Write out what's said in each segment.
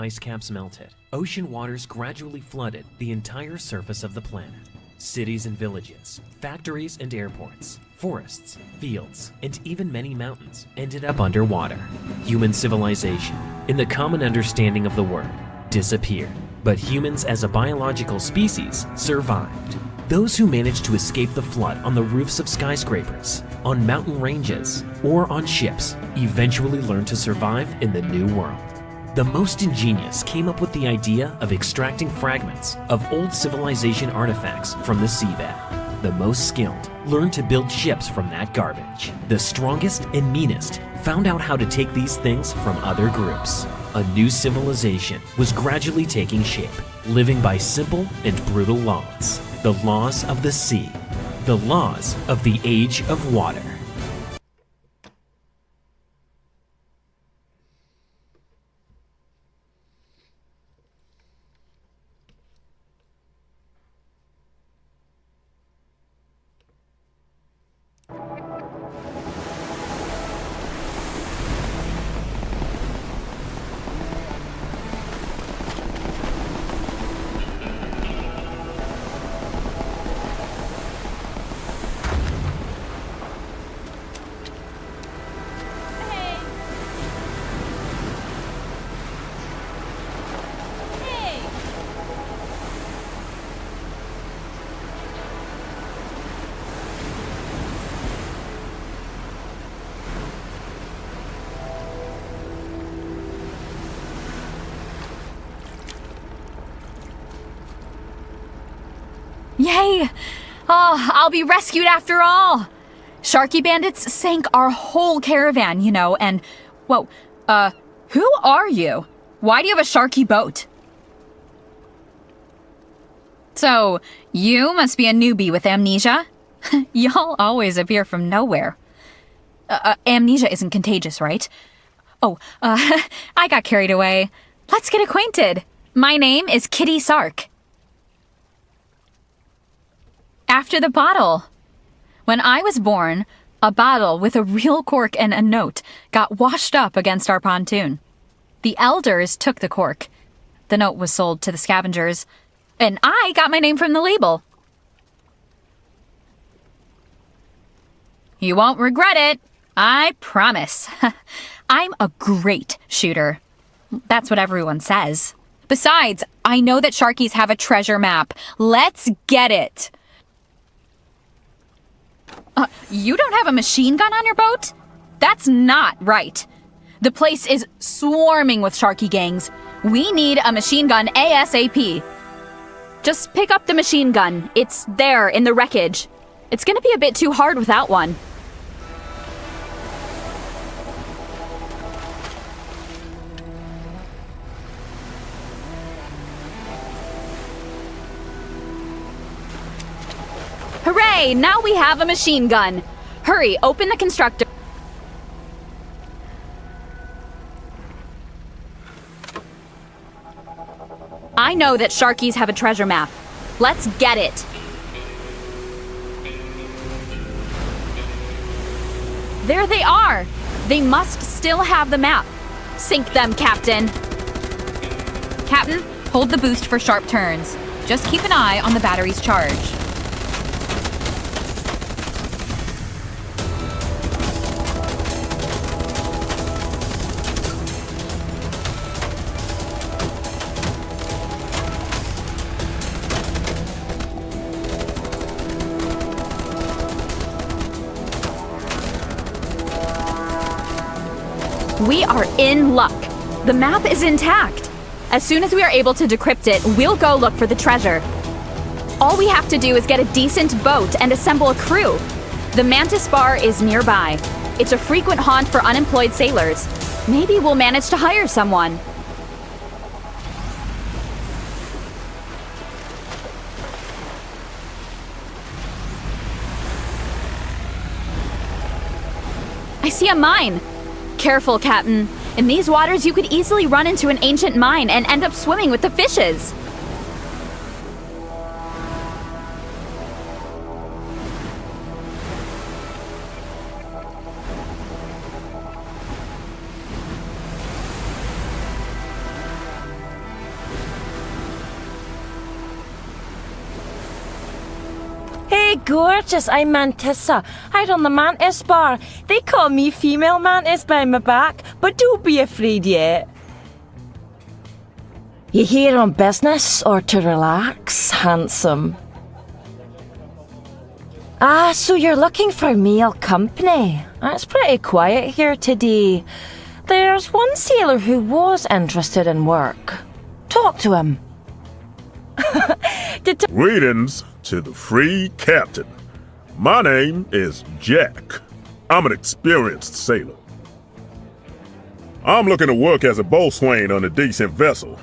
ice caps melted, ocean waters gradually flooded the entire surface of the planet. Cities and villages, factories and airports, forests, fields, and even many mountains ended up underwater. Human civilization, in the common understanding of the word, disappeared. But humans as a biological species survived. Those who managed to escape the flood on the roofs of skyscrapers, on mountain ranges, or on ships eventually learned to survive in the new world. The most ingenious came up with the idea of extracting fragments of old civilization artifacts from the seabed. The most skilled learned to build ships from that garbage. The strongest and meanest found out how to take these things from other groups. A new civilization was gradually taking shape, living by simple and brutal laws. The laws of the sea, the laws of the age of water. Yay! Oh, I'll be rescued after all! Sharky bandits sank our whole caravan, you know, and... Whoa, who are you? Why do you have a Sharky boat? So, you must be a newbie with amnesia? Y'all always appear from nowhere. Amnesia isn't contagious, right? Oh, I got carried away. Let's get acquainted. My name is Kitty Sark. After the bottle. When I was born, a bottle with a real cork and a note got washed up against our pontoon. The elders took the cork. The note was sold to the scavengers, and I got my name from the label. You won't regret it, I promise. I'm a great shooter. That's what everyone says. Besides, I know that Sharkies have a treasure map. Let's get it. You don't have a machine gun on your boat? That's not right. The place is swarming with Sharky gangs. We need a machine gun ASAP. Just pick up the machine gun. It's there in the wreckage. It's gonna be a bit too hard without one. Hooray! Now we have a machine gun. Hurry, open the constructor. I know that Sharkies have a treasure map. Let's get it. There they are. They must still have the map. Sink them, Captain. Captain, hold the boost for sharp turns. Just keep an eye on the battery's charge. We are in luck. The map is intact. As soon as we are able to decrypt it, we'll go look for the treasure. All we have to do is get a decent boat and assemble a crew. The Mantis Bar is nearby. It's a frequent haunt for unemployed sailors. Maybe we'll manage to hire someone. I see a mine. Careful, Captain. In these waters, you could easily run into an ancient mine and end up swimming with the fishes. Hey, gorgeous, I'm Mantissa. I run the Mantis Bar. They call me Female Mantis by my back, but don't be afraid yet. You here on business or to relax, handsome? Ah, so you're looking for male company. It's pretty quiet here today. There's one sailor who was interested in work. Talk to him. Greetings to the free captain. My name is Jack. I'm an experienced sailor. I'm looking to work as a boatswain on a decent vessel,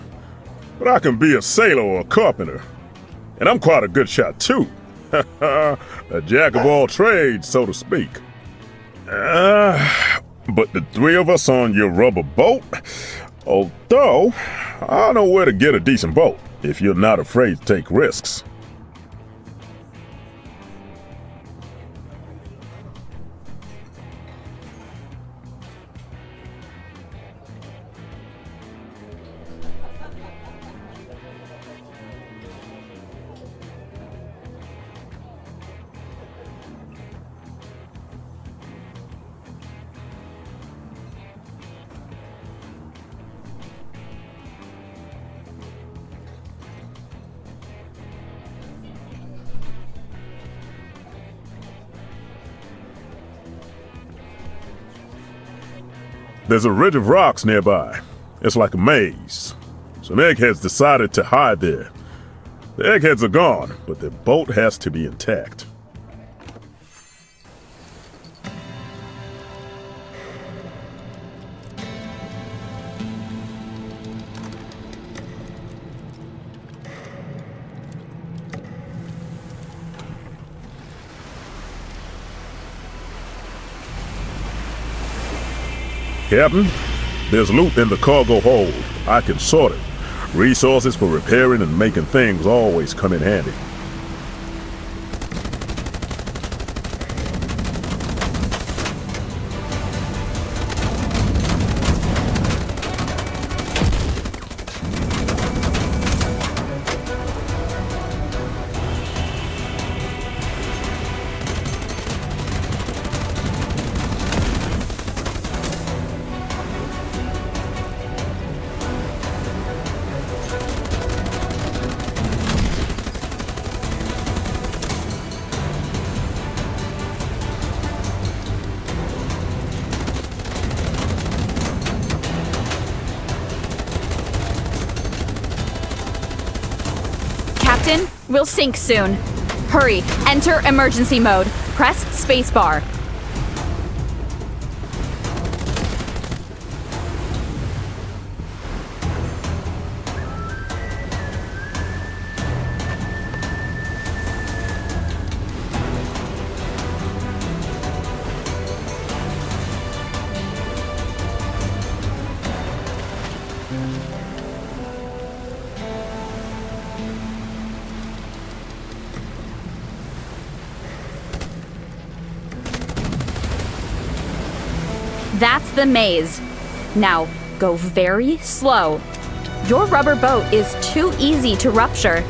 but I can be a sailor or a carpenter, and I'm quite a good shot too. A jack of all trades, so to speak. But the three of us on your rubber boat, although I know where to get a decent boat if you're not afraid to take risks. There's a ridge of rocks nearby. It's like a maze. Some eggheads decided to hide there. The eggheads are gone, but their boat has to be intact. Captain, there's loot in the cargo hold. I can sort it. Resources for repairing and making things always come in handy. Captain, we'll sink soon. Hurry, enter emergency mode. Press spacebar. That's the maze. Now, go very slow. Your rubber boat is too easy to rupture.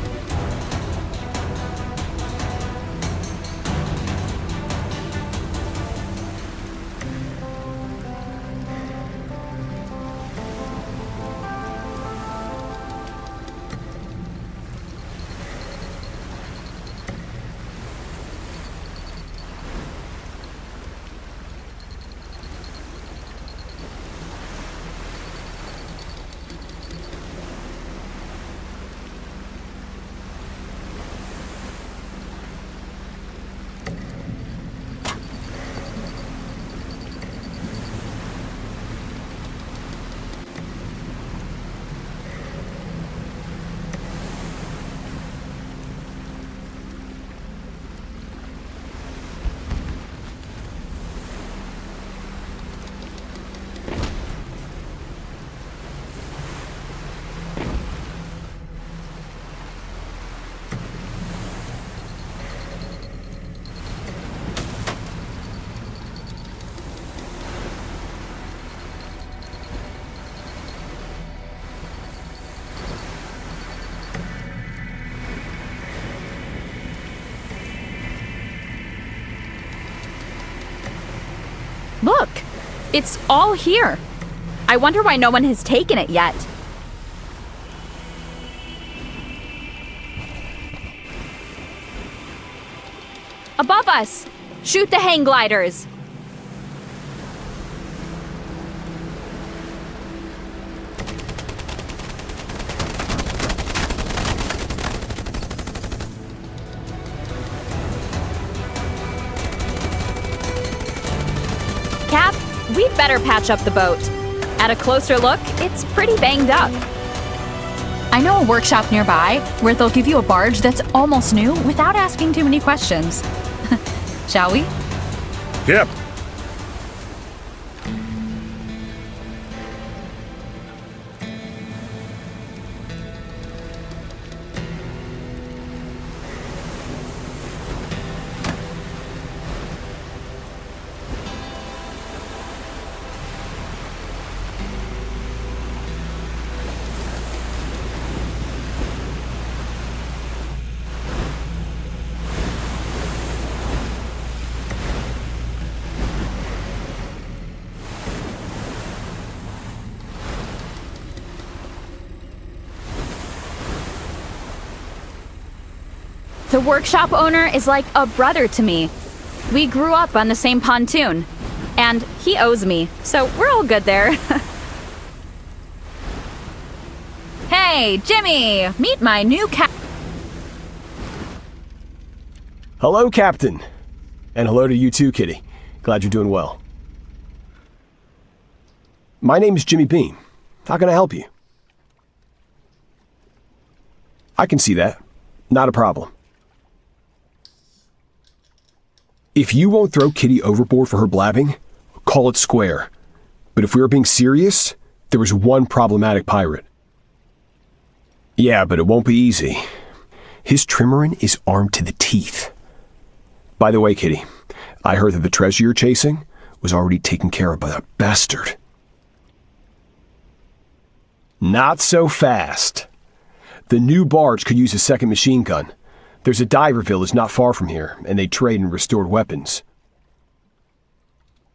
Look, it's all here. I wonder why no one has taken it yet. Above us! Shoot the hang gliders! Cap, we'd better patch up the boat. At a closer look, it's pretty banged up. I know a workshop nearby where they'll give you a barge that's almost new without asking too many questions. Shall we? Yep. The workshop owner is like a brother to me. We grew up on the same pontoon. And he owes me, so we're all good there. Hey, Jimmy! Meet my new Hello, Captain. And hello to you too, Kitty. Glad you're doing well. My name is Jimmy Beam. How can I help you? I can see that. Not a problem. If you won't throw Kitty overboard for her blabbing, call it square. But if we are being serious, there is one problematic pirate. Yeah, but it won't be easy. His trimaran is armed to the teeth. By the way, Kitty, I heard that the treasure you're chasing was already taken care of by that bastard. Not so fast. The new barge could use a second machine gun. There's a diver village not far from here, and they trade in restored weapons.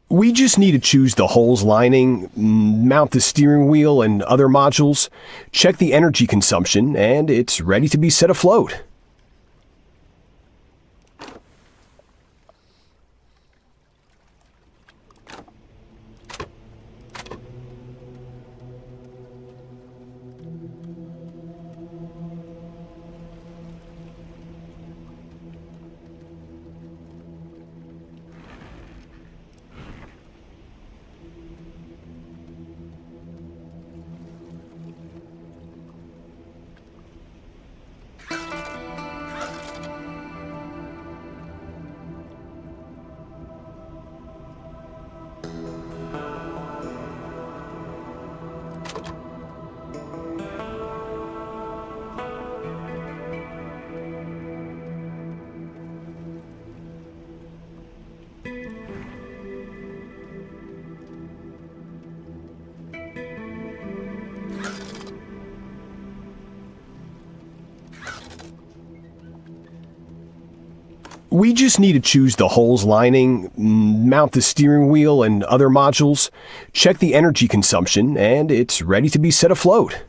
We just need to choose the hull's lining, mount the steering wheel and other modules, check the energy consumption, and it's ready to be set afloat. We just need to choose the hull's lining, mount the steering wheel and other modules, check the energy consumption, and it's ready to be set afloat.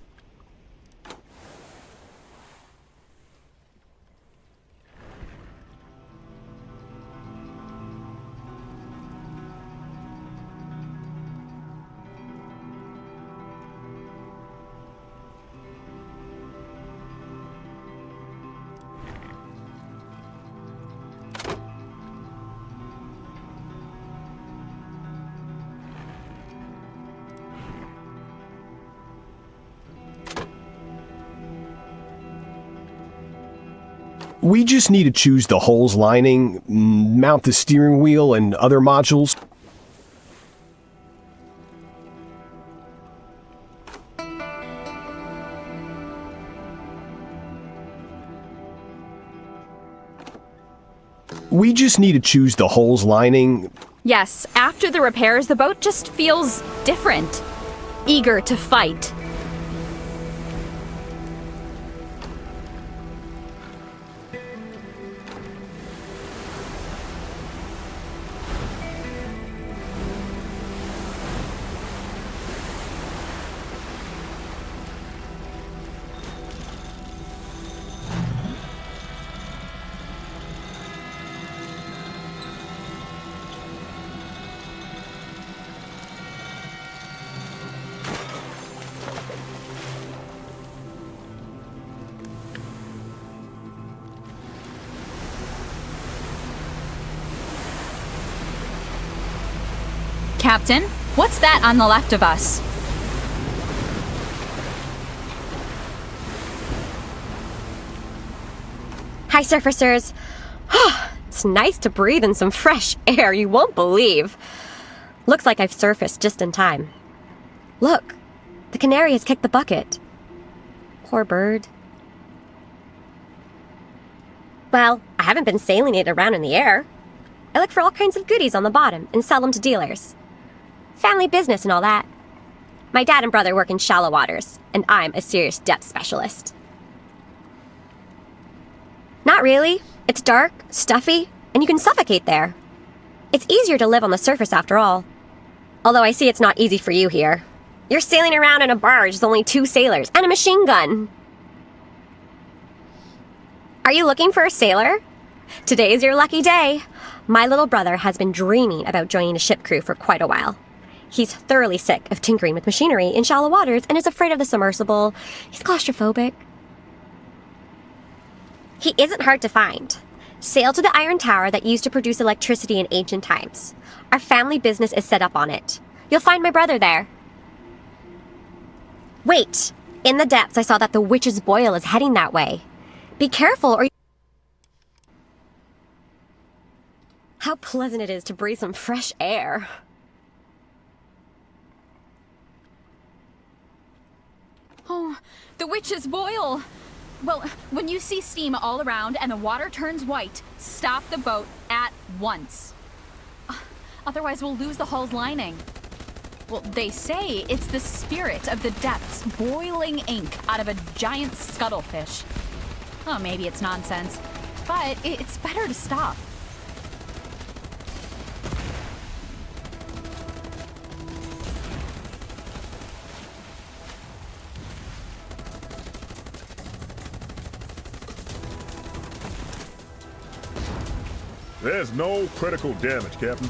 We just need to choose the hull's lining, mount the steering wheel and other modules. We just need to choose the hull's lining. Yes, after the repairs, the boat just feels different. Eager to fight. Captain. What's that on the left of us? Hi, surfacers. It's nice to breathe in some fresh air, you won't believe. Looks like I've surfaced just in time. Look, the canary has kicked the bucket. Poor bird. Well, I haven't been sailing it around in the air. I look for all kinds of goodies on the bottom and sell them to dealers. Family business and all that. My dad and brother work in shallow waters, and I'm a serious depth specialist. Not really. It's dark, stuffy, and you can suffocate there. It's easier to live on the surface after all. Although I see it's not easy for you here. You're sailing around in a barge with only 2 sailors and a machine gun. Are you looking for a sailor? Today's your lucky day. My little brother has been dreaming about joining a ship crew for quite a while. He's thoroughly sick of tinkering with machinery in shallow waters and is afraid of the submersible. He's claustrophobic. He isn't hard to find. Sail to the iron tower that used to produce electricity in ancient times. Our family business is set up on it. You'll find my brother there. Wait! In the depths I saw that the witch's boil is heading that way. Be careful or... How pleasant it is to breathe some fresh air. Oh, the witch's boil! Well, when you see steam all around and the water turns white, stop the boat at once. Otherwise, we'll lose the hull's lining. Well, they say it's the spirit of the depths boiling ink out of a giant scuttlefish. Oh, maybe it's nonsense, but it's better to stop. There's no critical damage, Captain.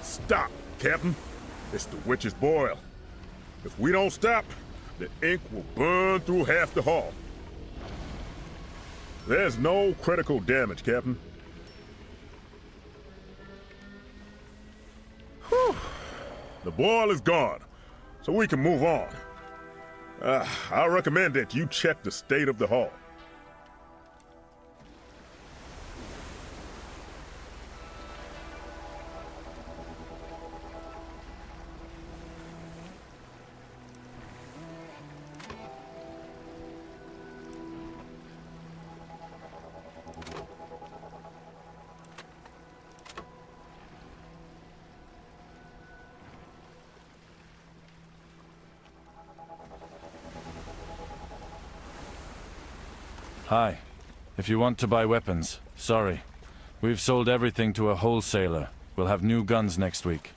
Stop, Captain. It's the witch's boil. If we don't stop, the ink will burn through half the hull. There's no critical damage, Captain. Whew. The boil is gone, so we can move on. I recommend that you check the state of the hull. Hi. If you want to buy weapons, sorry. We've sold everything to a wholesaler. We'll have new guns next week.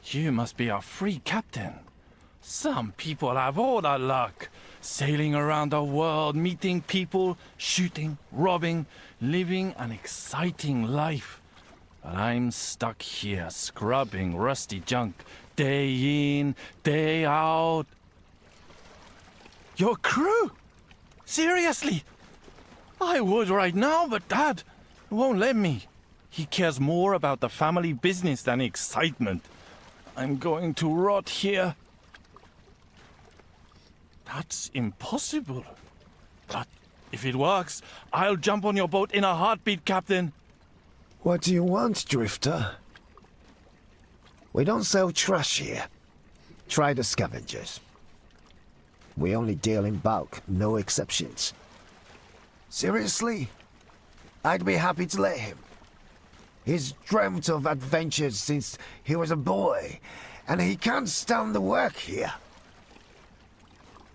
You must be a free captain. Some people have all that luck. Sailing around the world, meeting people, shooting, robbing, living an exciting life. But I'm stuck here, scrubbing rusty junk, day in, day out. Your crew? Seriously? I would right now, but Dad won't let me. He cares more about the family business than excitement. I'm going to rot here. That's impossible. But if it works, I'll jump on your boat in a heartbeat, Captain. What do you want, Drifter? We don't sell trash here. Try the scavengers. We only deal in bulk, no exceptions. Seriously? I'd be happy to let him. He's dreamt of adventures since he was a boy, and he can't stand the work here.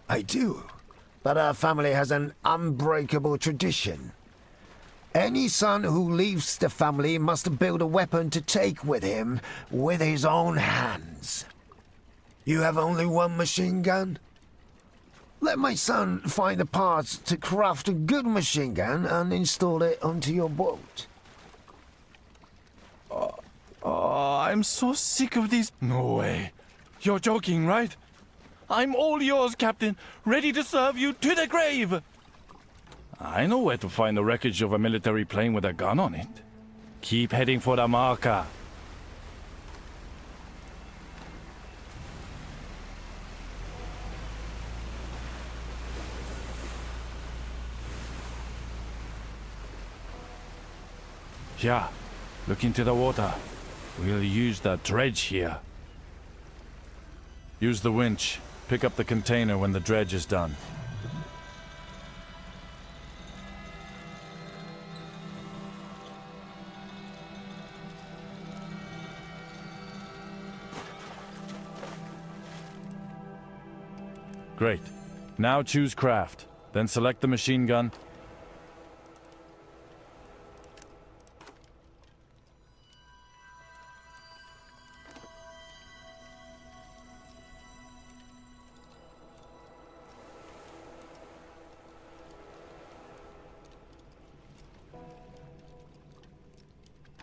I do, but our family has an unbreakable tradition. Any son who leaves the family must build a weapon to take with him with his own hands. You have only one machine gun? Let my son find the parts to craft a good machine gun and install it onto your boat. Oh, I'm so sick of these. No way. You're joking, right? I'm all yours, Captain, ready to serve you to the grave. I know where to find the wreckage of a military plane with a gun on it. Keep heading for the marker. Yeah, look into the water. We'll use the dredge here. Use the winch. Pick up the container when the dredge is done. Great. Now choose craft. Then select the machine gun.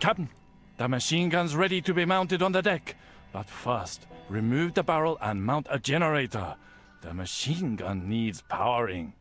Captain, the machine gun's ready to be mounted on the deck. But first, remove the barrel and mount a generator. The machine gun needs powering.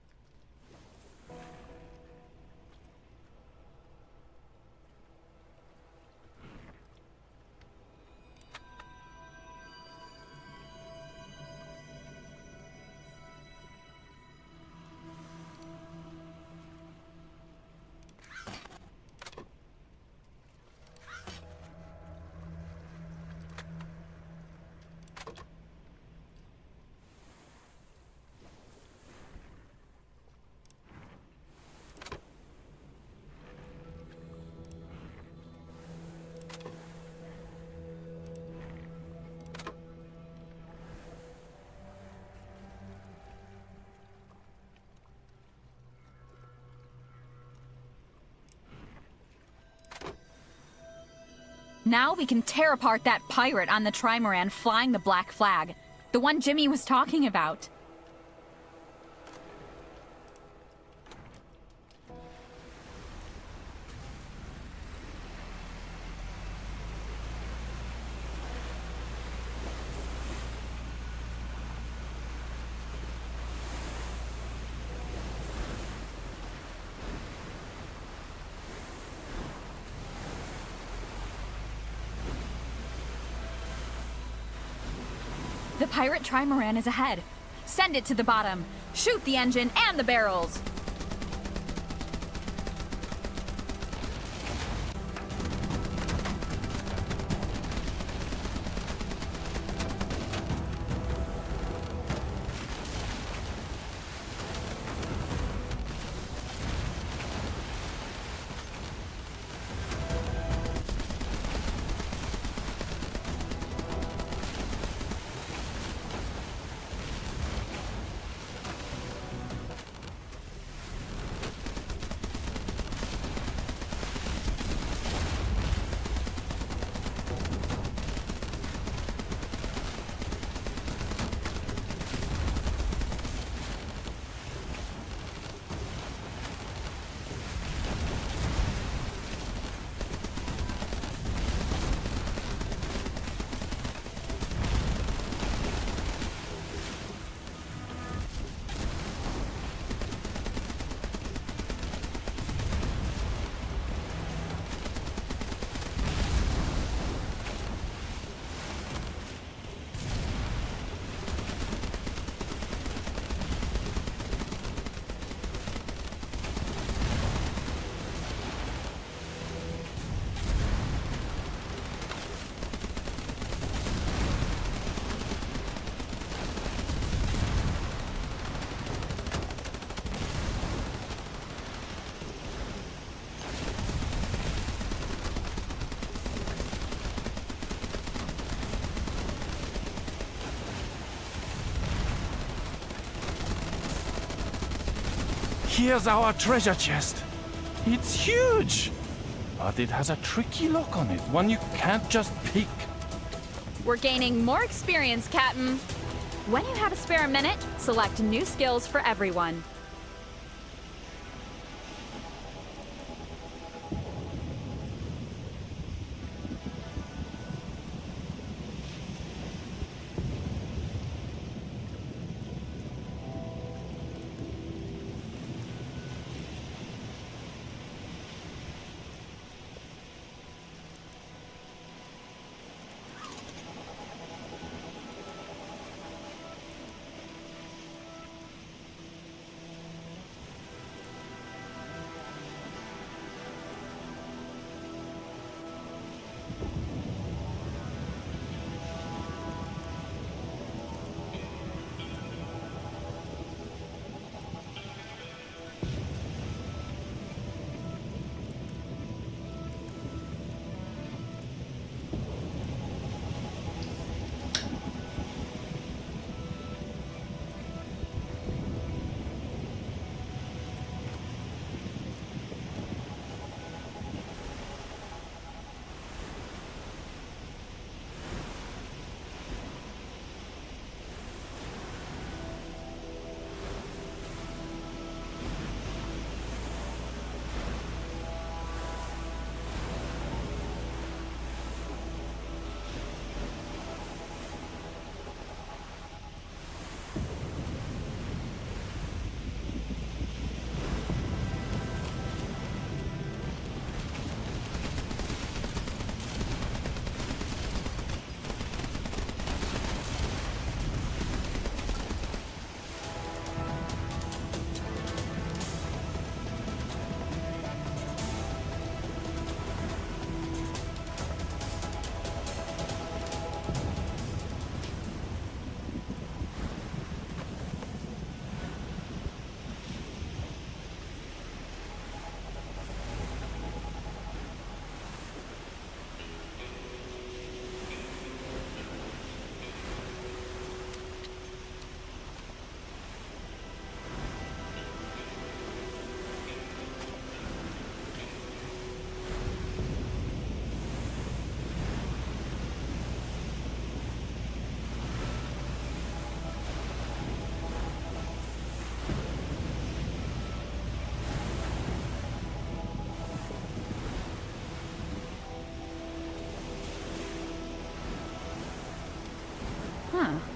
Now we can tear apart that pirate on the trimaran flying the black flag. The one Jimmy was talking about. The pirate trimaran is ahead. Send it to the bottom. Shoot the engine and the barrels. Here's our treasure chest. It's huge, but it has a tricky lock on it, one you can't just pick. We're gaining more experience, Captain. When you have a spare minute, select new skills for everyone.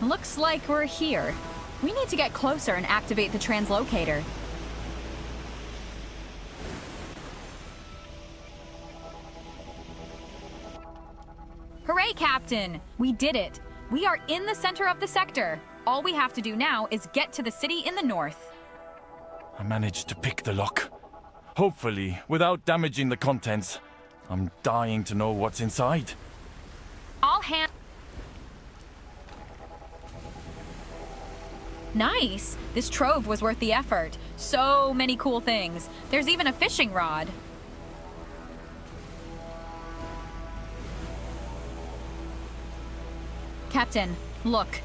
Looks like we're here. We need to get closer and activate the translocator. Hooray, Captain! We did it! We are in the center of the sector. All we have to do now is get to the city in the north. I managed to pick the lock. Hopefully, without damaging the contents. I'm dying to know what's inside. I'll hand... Nice! This trove was worth the effort. So many cool things. There's even a fishing rod. Captain, look.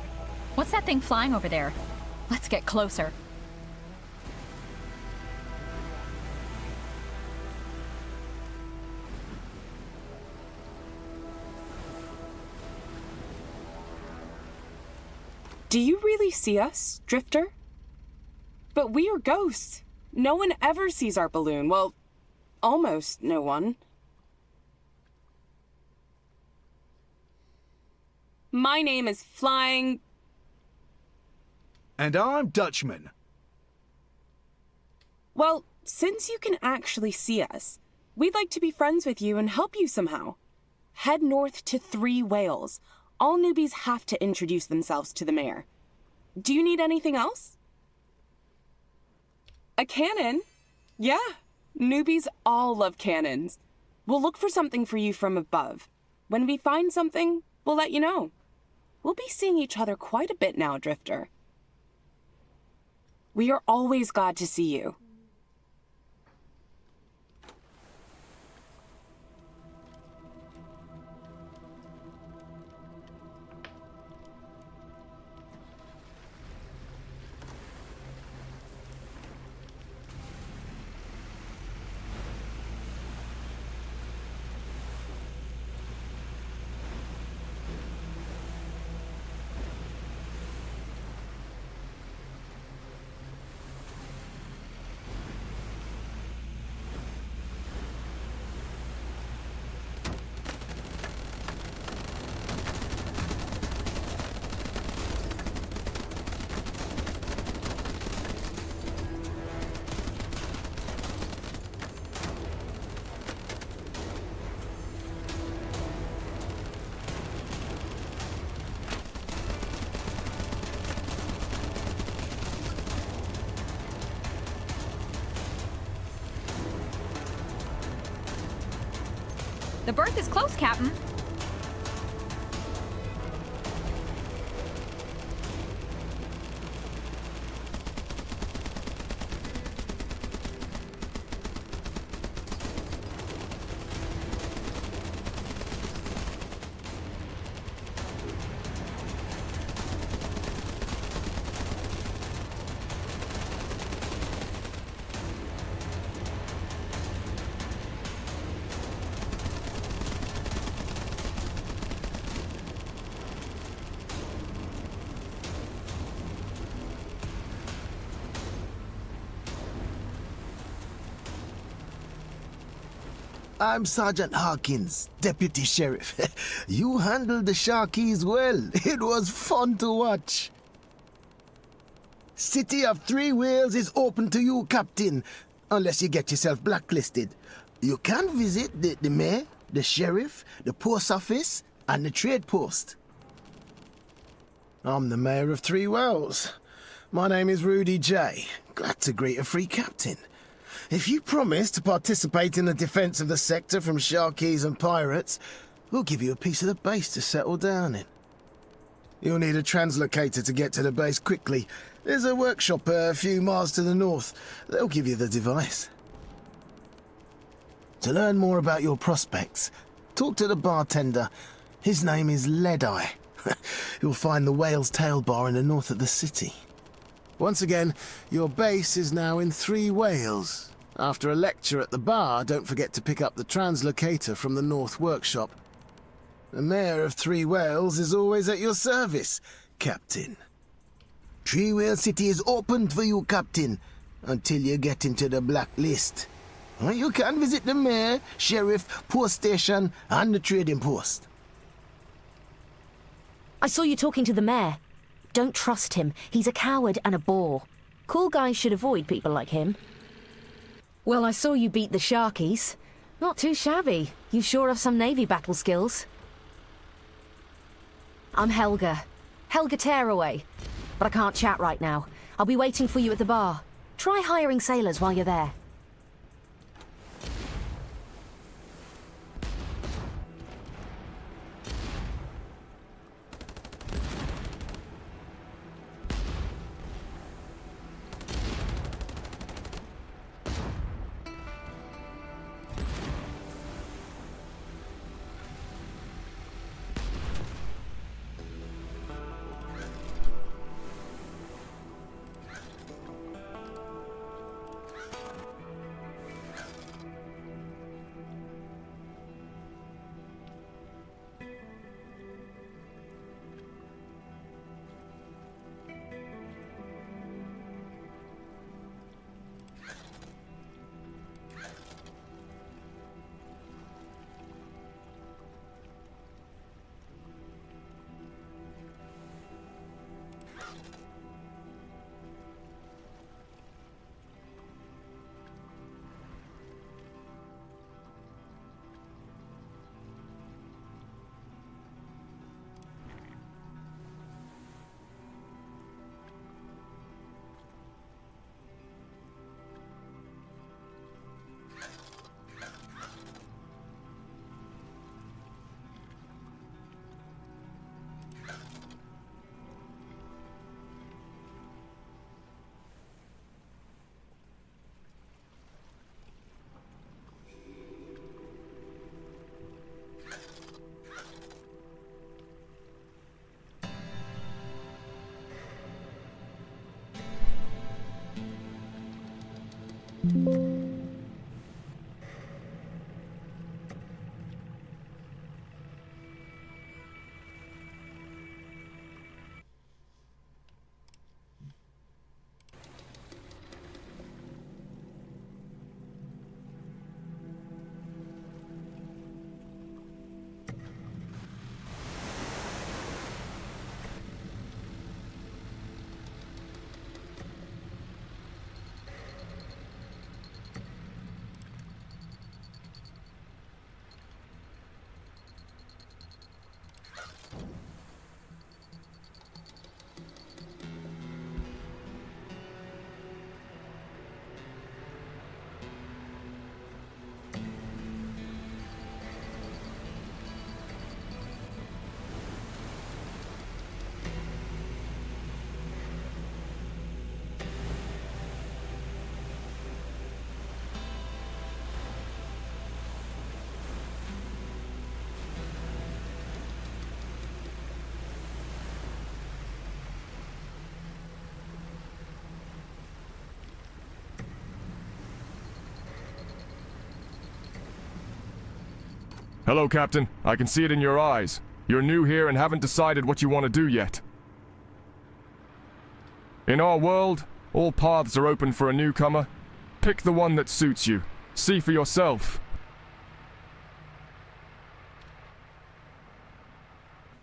What's that thing flying over there? Let's get closer. Do you really see us, Drifter? But we are ghosts. No one ever sees our balloon. Well, almost no one. My name is Flying... And I'm Dutchman. Well, since you can actually see us, we'd like to be friends with you and help you somehow. Head north to 3 Whales. All newbies have to introduce themselves to the mayor. Do you need anything else? A cannon? Yeah, newbies all love cannons. We'll look for something for you from above. When we find something, we'll let you know. We'll be seeing each other quite a bit now, Drifter. We are always glad to see you. The berth is close, Captain. I'm Sergeant Harkins, Deputy Sheriff. You handled the Sharkeys well. It was fun to watch. City of Three Whales is open to you, Captain, unless you get yourself blacklisted. You can visit the mayor, the sheriff, the post office, and the trade post. I'm the mayor of Three Wells. My name is Rudy J. Glad to greet a free captain. If you promise to participate in the defense of the sector from Sharkeys and pirates, we'll give you a piece of the base to settle down in. You'll need a translocator to get to the base quickly. There's a workshop a few miles to the north. They'll give you the device. To learn more about your prospects, talk to the bartender. His name is Leadeye. You'll find the Whale's Tail Bar in the north of the city. Once again, your base is now in Three Whales. After a lecture at the bar, don't forget to pick up the translocator from the North Workshop. The mayor of Three Whales is always at your service, Captain. Three Whale City is open for you, Captain, until you get into the blacklist. You can visit the mayor, sheriff, post station, and the trading post. I saw you talking to the mayor. Don't trust him. He's a coward and a bore. Cool guys should avoid people like him. Well, I saw you beat the Sharkeys. Not too shabby. You sure have some Navy battle skills. I'm Helga. Helga Tearaway. But I can't chat right now. I'll be waiting for you at the bar. Try hiring sailors while you're there. Hello, Captain. I can see it in your eyes. You're new here and haven't decided what you want to do yet. In our world, all paths are open for a newcomer. Pick the one that suits you. See for yourself.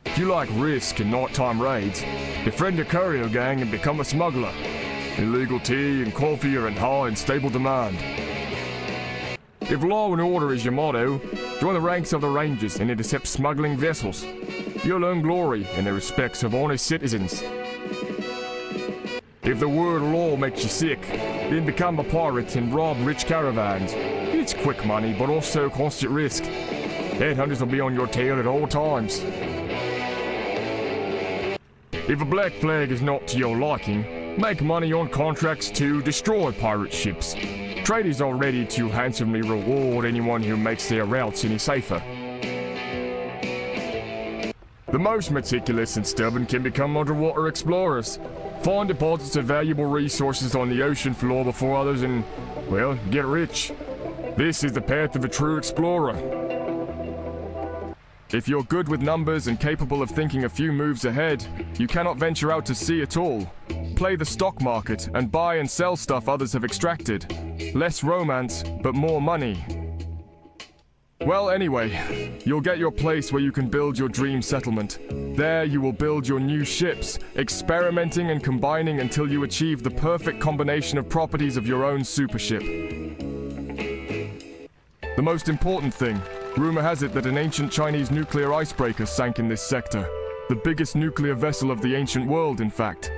If you like risk and nighttime raids, befriend a courier gang and become a smuggler. Illegal tea and coffee are in high and stable demand. If law and order is your motto, join the ranks of the Rangers and intercept smuggling vessels. You'll earn glory in the respects of honest citizens. If the word law makes you sick, then become a pirate and rob rich caravans. It's quick money, but also constant risk. Headhunters will be on your tail at all times. If a black flag is not to your liking, make money on contracts to destroy pirate ships. Traders are ready to handsomely reward anyone who makes their routes any safer. The most meticulous and stubborn can become underwater explorers. Find deposits of valuable resources on the ocean floor before others and, well, get rich. This is the path of a true explorer. If you're good with numbers and capable of thinking a few moves ahead, you cannot venture out to sea at all. Play the stock market and buy and sell stuff others have extracted. Less romance, but more money. Well, anyway, you'll get your place where you can build your dream settlement. There you will build your new ships, experimenting and combining until you achieve the perfect combination of properties of your own supership. The most important thing, rumor has it that an ancient Chinese nuclear icebreaker sank in this sector. The biggest nuclear vessel of the ancient world, in fact.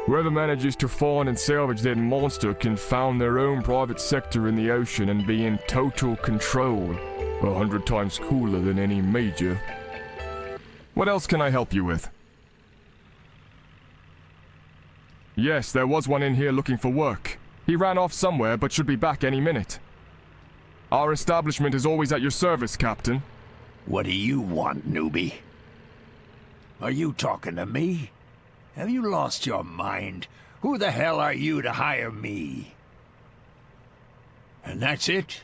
Whoever manages to find and salvage that monster can found their own private sector in the ocean and be in total control. 100 times cooler than any major. What else can I help you with? Yes, there was one in here looking for work. He ran off somewhere but should be back any minute. Our establishment is always at your service, Captain. What do you want, newbie? Are you talking to me? Have you lost your mind? Who the hell are you to hire me? And that's it?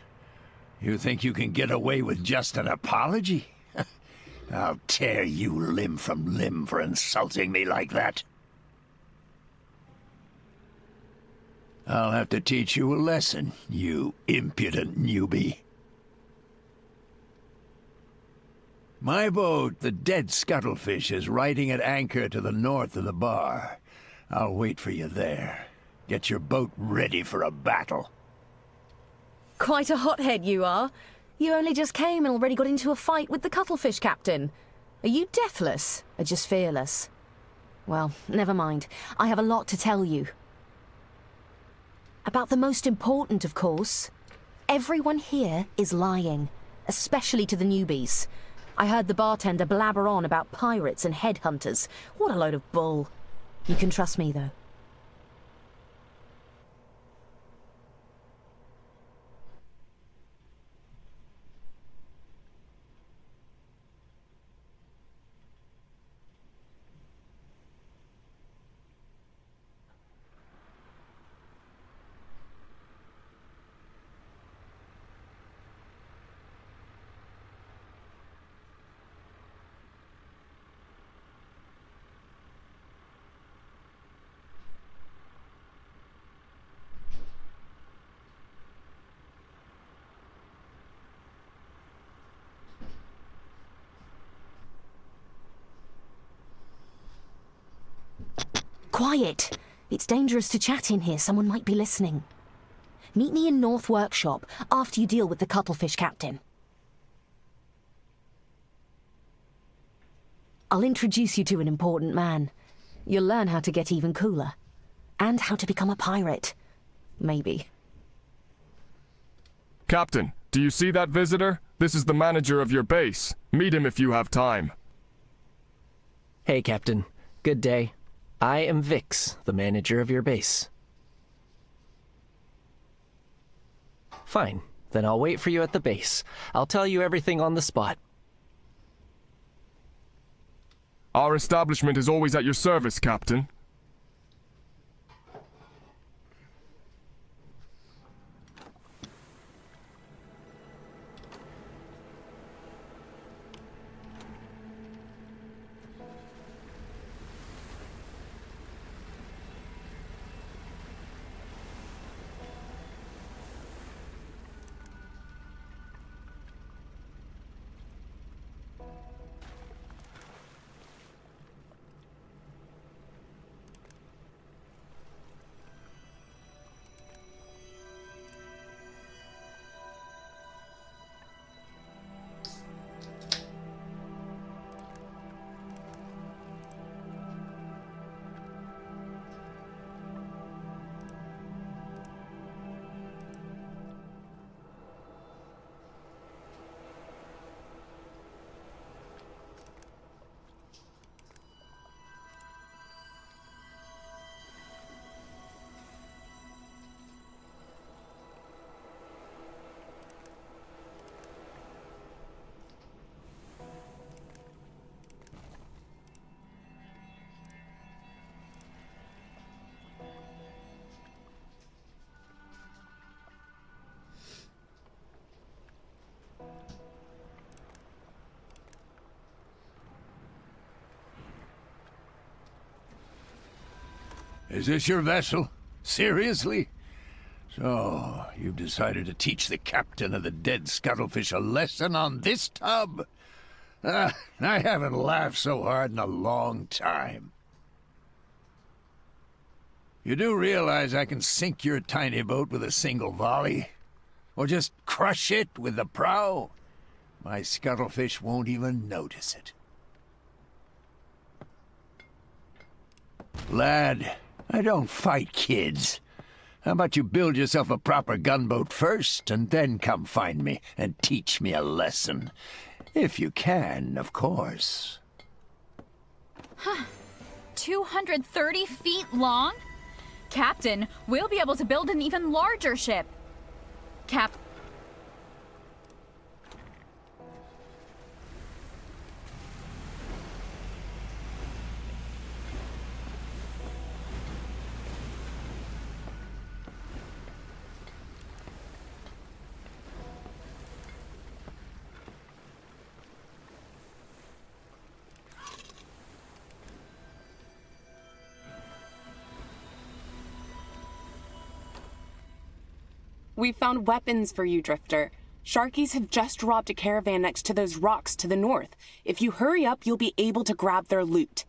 You think you can get away with just an apology? I'll tear you limb from limb for insulting me like that. I'll have to teach you a lesson, you impudent newbie. My boat, the Dead Scuttlefish, is riding at anchor to the north of the bar. I'll wait for you there. Get your boat ready for a battle. Quite a hothead you are. You only just came and already got into a fight with the Cuttlefish captain. Are you deathless or just fearless? Well, never mind. I have a lot to tell you. About the most important, of course. Everyone here is lying, especially to the newbies. I heard the bartender blabber on about pirates and headhunters. What a load of bull. You can trust me, though. Quiet! It's dangerous to chat in here. Someone might be listening. Meet me in North Workshop after you deal with the Cuttlefish captain. I'll introduce you to an important man. You'll learn how to get even cooler. And how to become a pirate. Maybe. Captain, do you see that visitor? This is the manager of your base. Meet him if you have time. Hey, Captain. Good day. I am Vix, the manager of your base. Fine. Then I'll wait for you at the base. I'll tell you everything on the spot. Our establishment is always at your service, Captain. Is this your vessel? Seriously? So, you've decided to teach the captain of the Dead Scuttlefish a lesson on this tub? I haven't laughed so hard in a long time. You do realize I can sink your tiny boat with a single volley? Or just crush it with the prow? My Scuttlefish won't even notice it. Lad, I don't fight kids. How about you build yourself a proper gunboat first, and then come find me and teach me a lesson? If you can, of course. 230 feet long? Captain, we'll be able to build an even larger ship. We found weapons for you, Drifter. Sharkies have just robbed a caravan next to those rocks to the north. If you hurry up, you'll be able to grab their loot.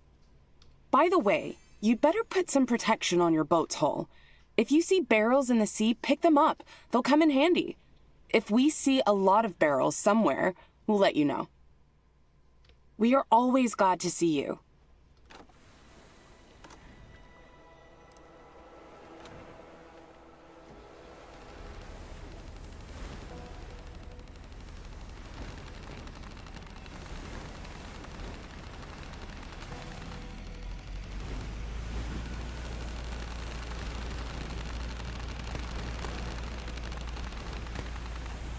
By the way, you'd better put some protection on your boat's hull. If you see barrels in the sea, pick them up. They'll come in handy. If we see a lot of barrels somewhere, we'll let you know. We are always glad to see you.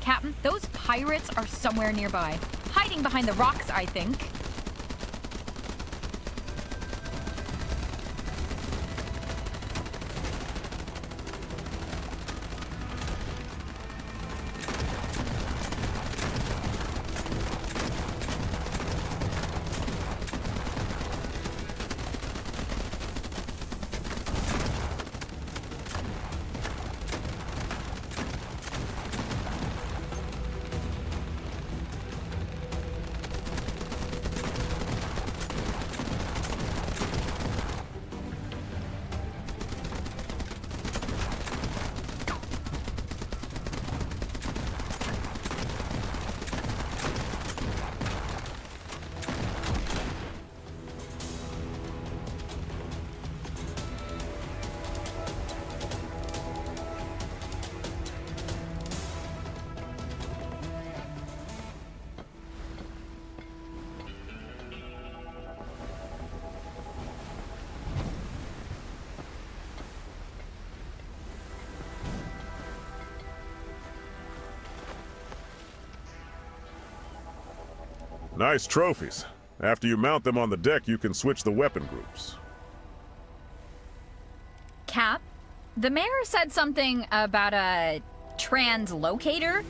Captain, those pirates are somewhere nearby. Hiding behind the rocks, I think. Nice trophies. After you mount them on the deck, you can switch the weapon groups. Cap, the mayor said something about a translocator.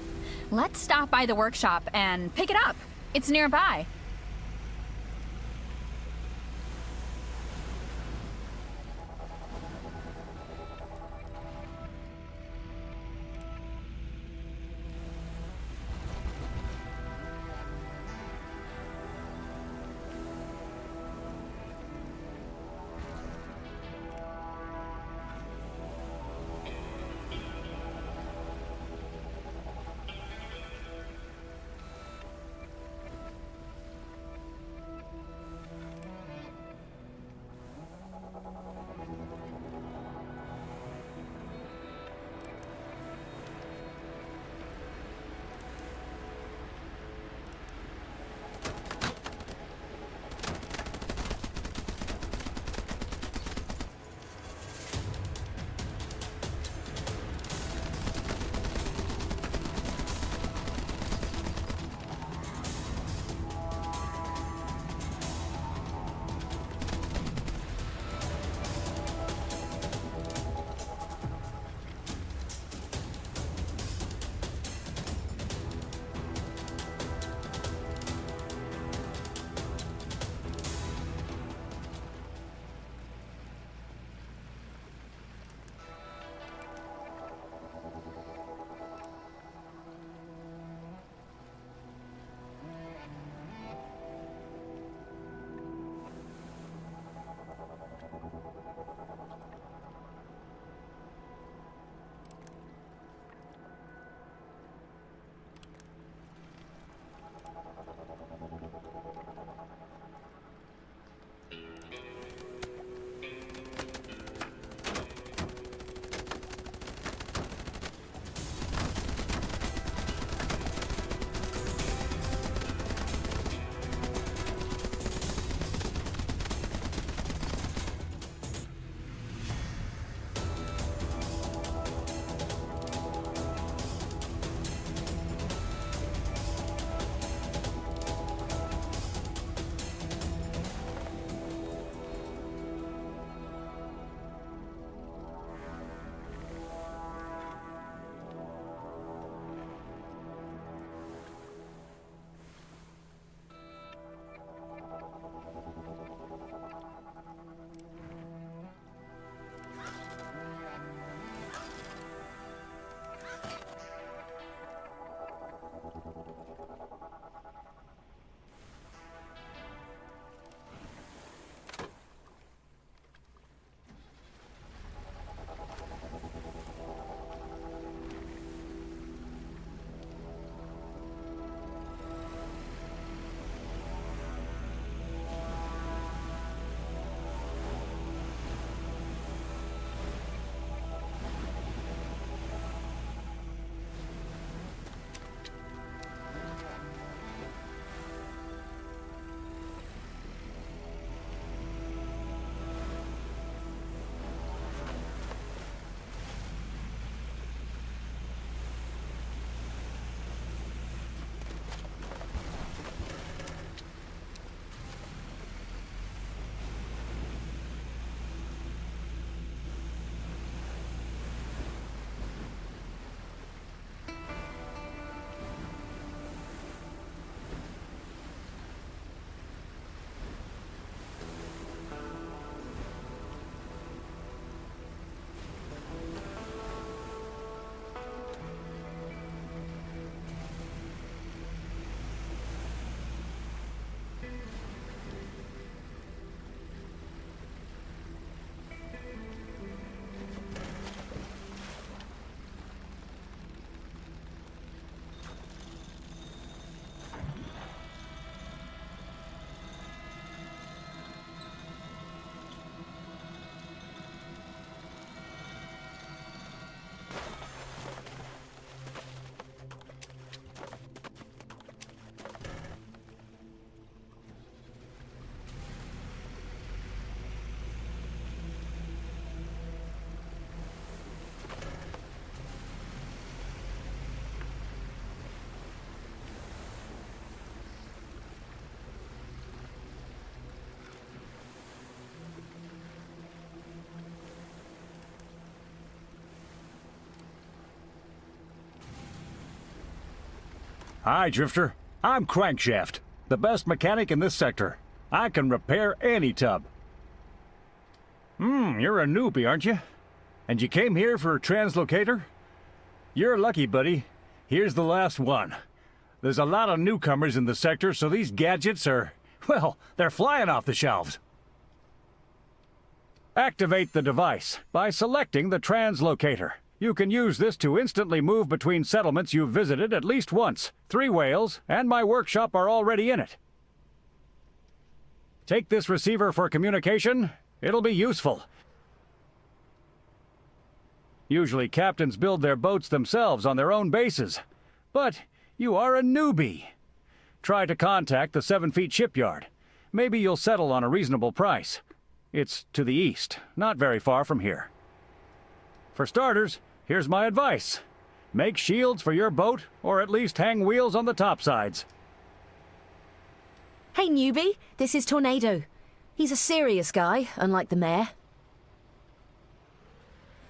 Let's stop by the workshop and pick it up. It's nearby. Hi, Drifter. I'm Crankshaft, the best mechanic in this sector. I can repair any tub. You're a newbie, aren't you? And you came here for a translocator? You're lucky, buddy. Here's the last one. There's a lot of newcomers in the sector, so these gadgets are, well, they're flying off the shelves. Activate the device by selecting the translocator. You can use this to instantly move between settlements you've visited at least once. 3 whales and my workshop are already in it. Take this receiver for communication. It'll be useful. Usually captains build their boats themselves on their own bases. But you are a newbie. Try to contact the 7 Feet shipyard. Maybe you'll settle on a reasonable price. It's to the east, not very far from here. For starters, here's my advice. Make shields for your boat, or at least hang wheels on the topsides. Hey, newbie. This is Tornado. He's a serious guy, unlike the mayor.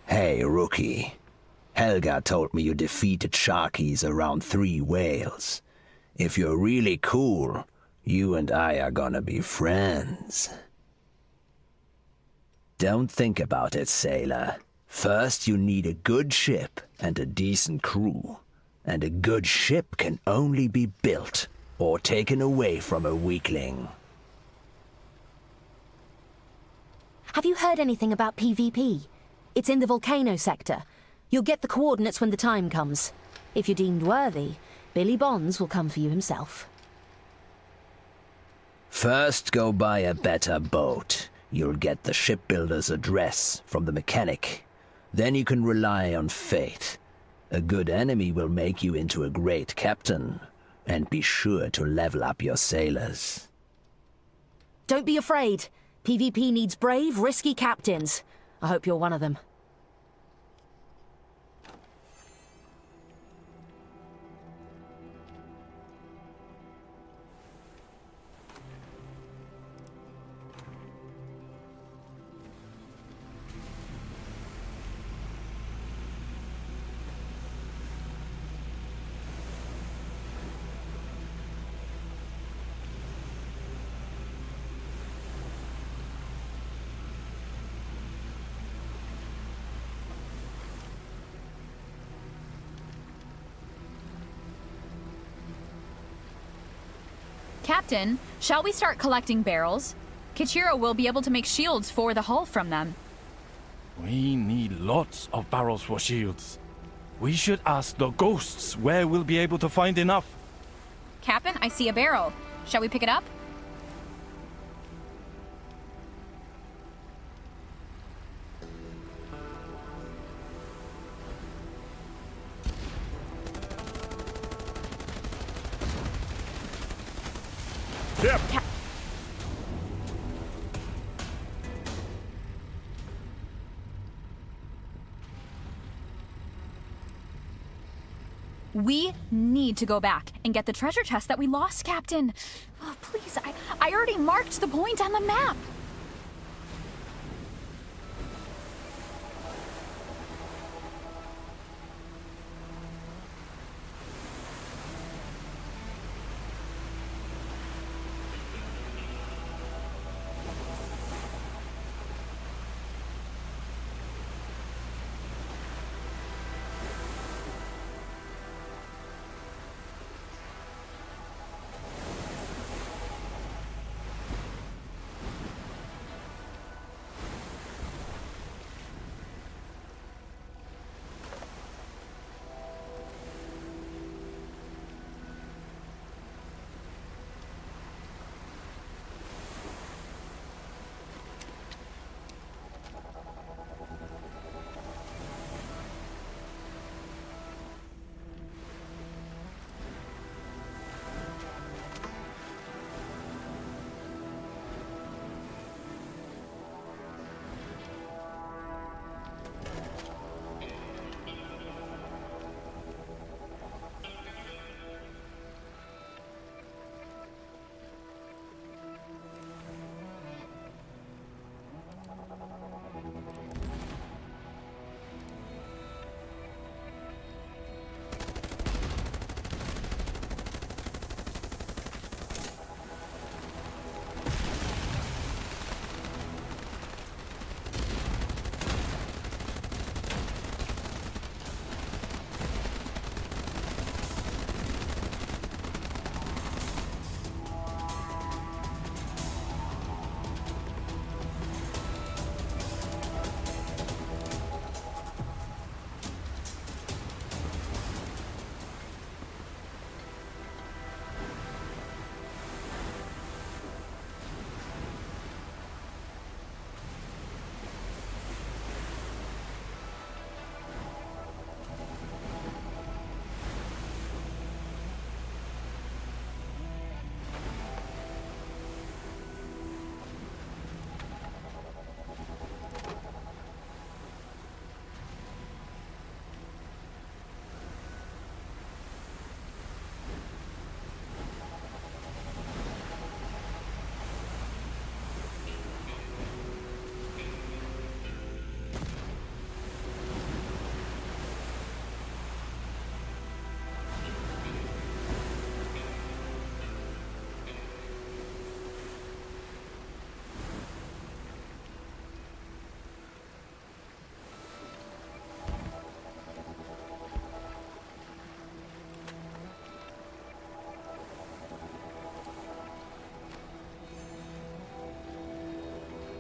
Hey, rookie. Helga told me you defeated Sharkies around 3 whales. If you're really cool, you and I are gonna be friends. Don't think about it, sailor. First, you need a good ship and a decent crew. And a good ship can only be built or taken away from a weakling. Have you heard anything about PvP? It's in the volcano sector. You'll get the coordinates when the time comes. If you're deemed worthy, Billy Bonds will come for you himself. First, go buy a better boat. You'll get the shipbuilder's address from the mechanic. Then you can rely on fate. A good enemy will make you into a great captain. And be sure to level up your sailors. Don't be afraid. PvP needs brave, risky captains. I hope you're one of them. Captain, shall we start collecting barrels? Kichiro will be able to make shields for the hull from them. We need lots of barrels for shields. We should ask the ghosts where we'll be able to find enough. Captain, I see a barrel. Shall we pick it up? Yep. We need to go back and get the treasure chest that we lost, Captain. Oh, please, I already marked the point on the map.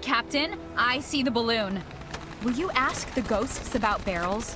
Captain, I see the balloon. Will you ask the ghosts about barrels?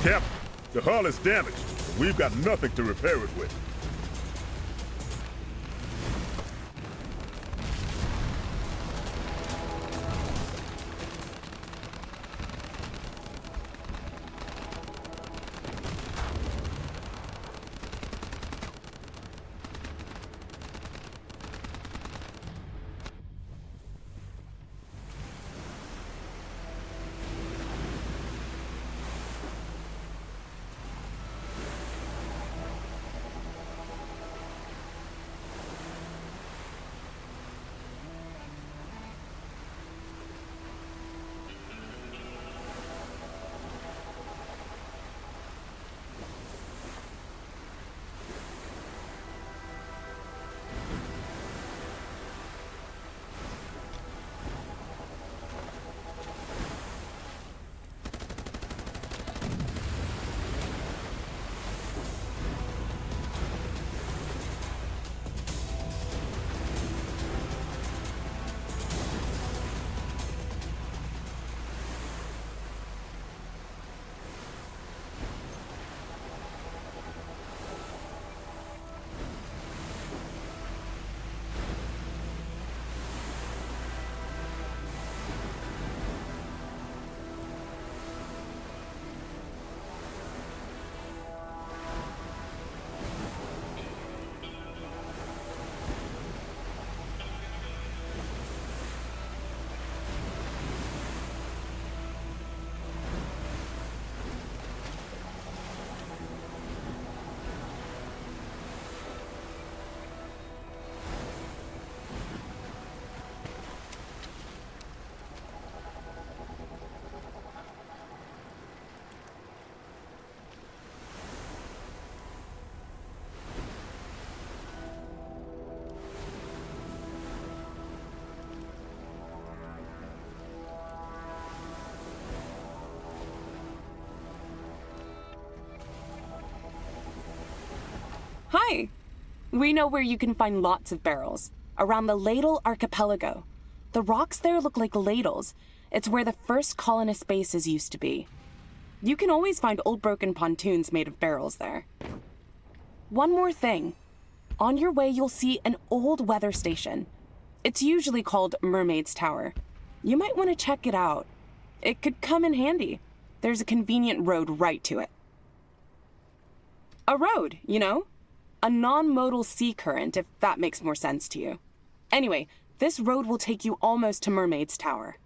Captain, the hull is damaged. We've got nothing to repair it with. Hi! We know where you can find lots of barrels. Around the Ladle Archipelago. The rocks there look like ladles. It's where the first colonist bases used to be. You can always find old broken pontoons made of barrels there. One more thing. On your way, you'll see an old weather station. It's usually called Mermaid's Tower. You might want to check it out. It could come in handy. There's a convenient road right to it. A road, you know? A non-modal sea current, if that makes more sense to you. Anyway, this road will take you almost to Mermaid's Tower.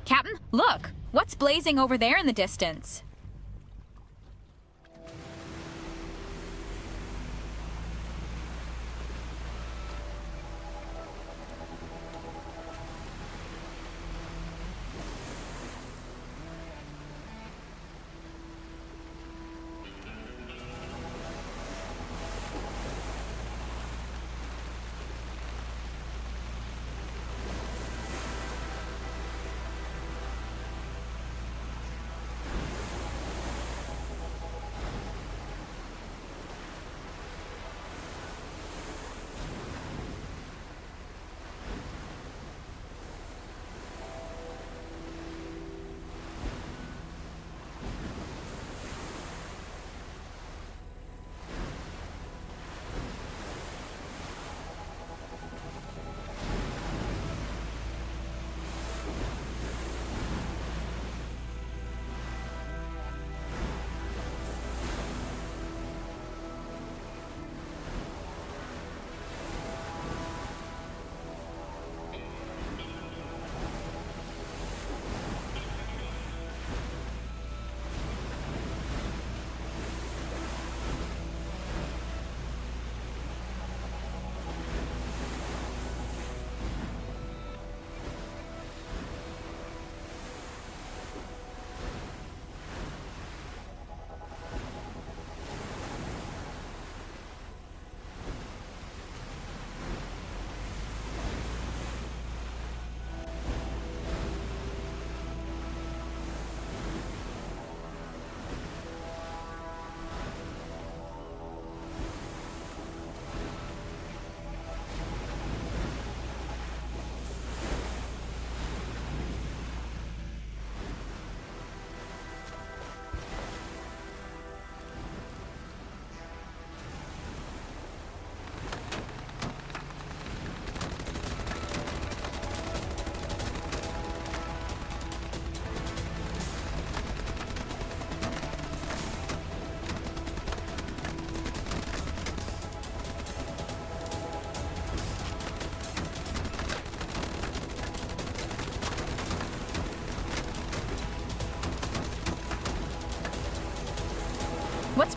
Captain, look! What's blazing over there in the distance?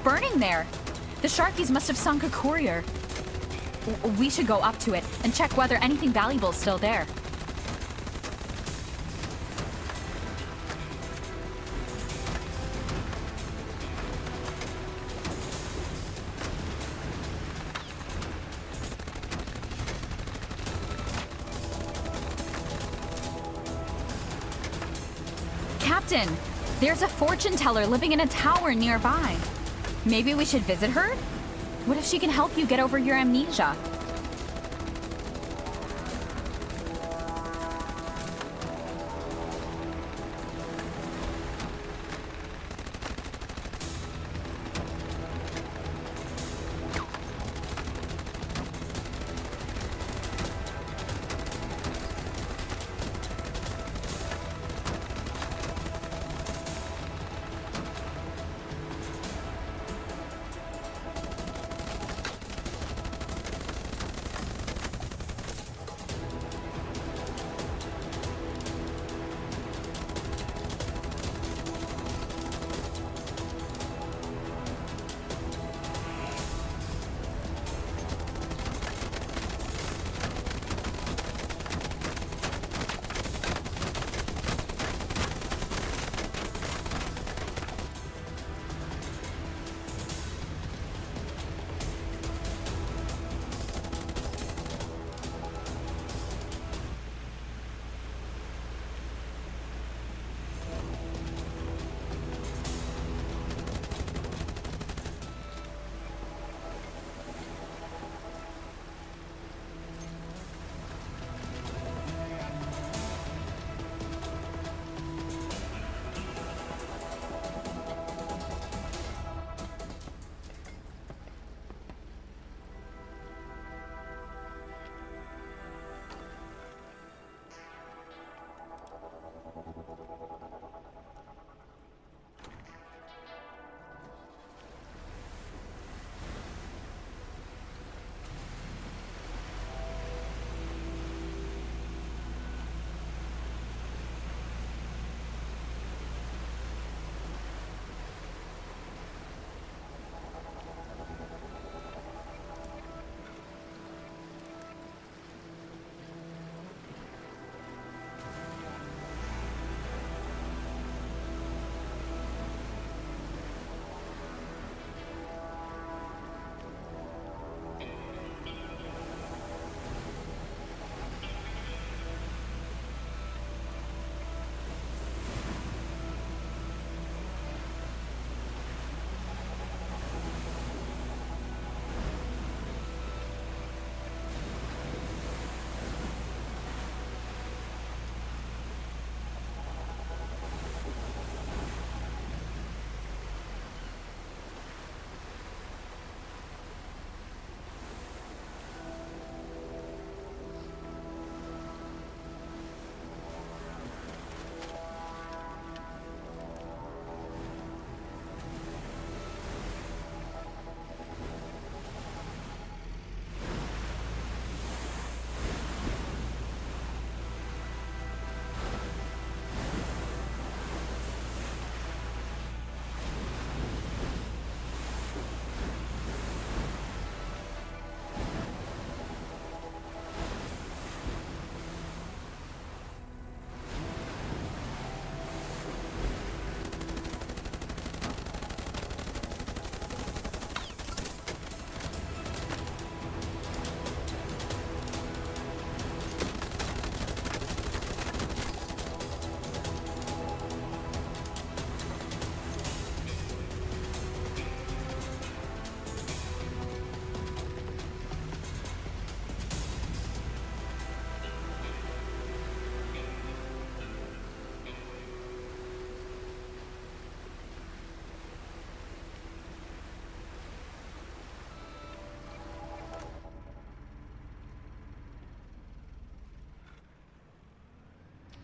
burning there. The Sharkies must have sunk a courier. We should go up to it and check whether anything valuable is still there. Captain, there's a fortune teller living in a tower nearby. Maybe we should visit her? What if she can help you get over your amnesia?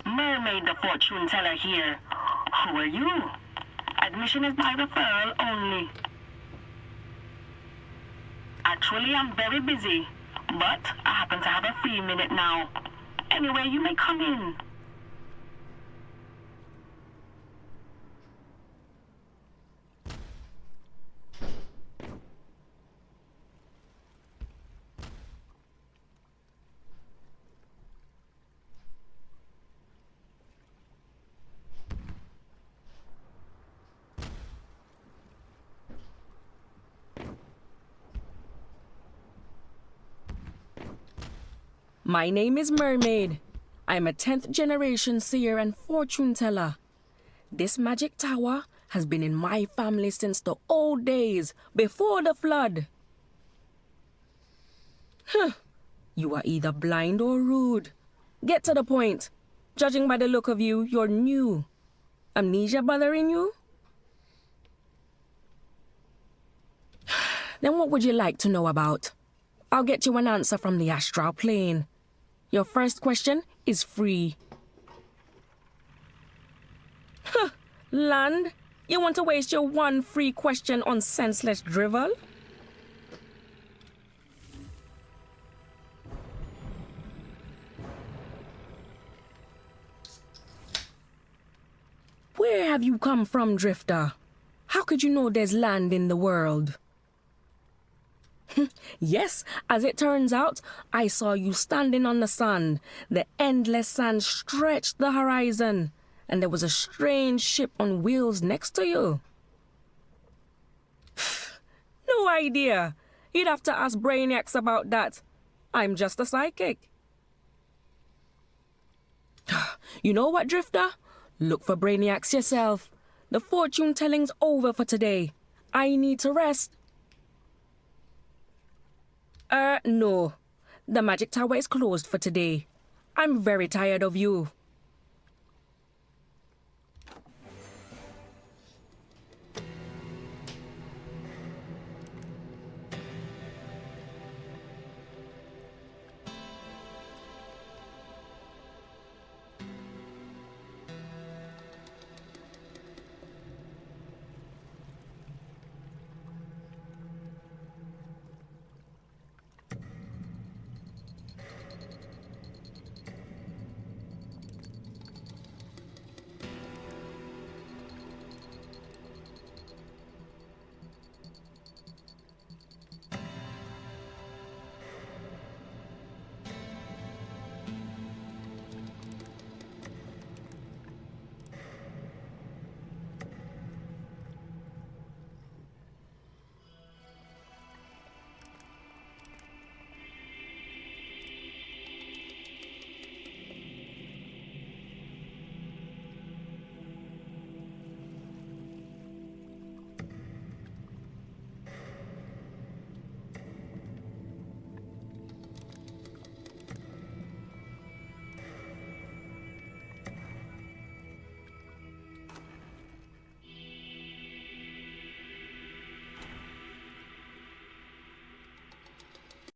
Mermaid the fortune teller here. Who are you? Admission is by referral only. Actually, I'm very busy, but I happen to have a free minute now. Anyway, you may come in. My name is Mermaid. I'm a 10th generation seer and fortune teller. This magic tower has been in my family since the old days, before the flood. Huh. You are either blind or rude. Get to the point. Judging by the look of you, you're new. Amnesia bothering you? Then what would you like to know about? I'll get you an answer from the astral plane. Your first question is free. Huh. Land? You want to waste your one free question on senseless drivel? Where have you come from, Drifter? How could you know there's land in the world? Yes, as it turns out, I saw you standing on the sand. The endless sand stretched the horizon, and there was a strange ship on wheels next to you. No idea. You'd have to ask Brainiacs about that. I'm just a psychic. You know what, Drifter? Look for Brainiacs yourself. The fortune telling's over for today. I need to rest. No. The magic tower is closed for today. I'm very tired of you.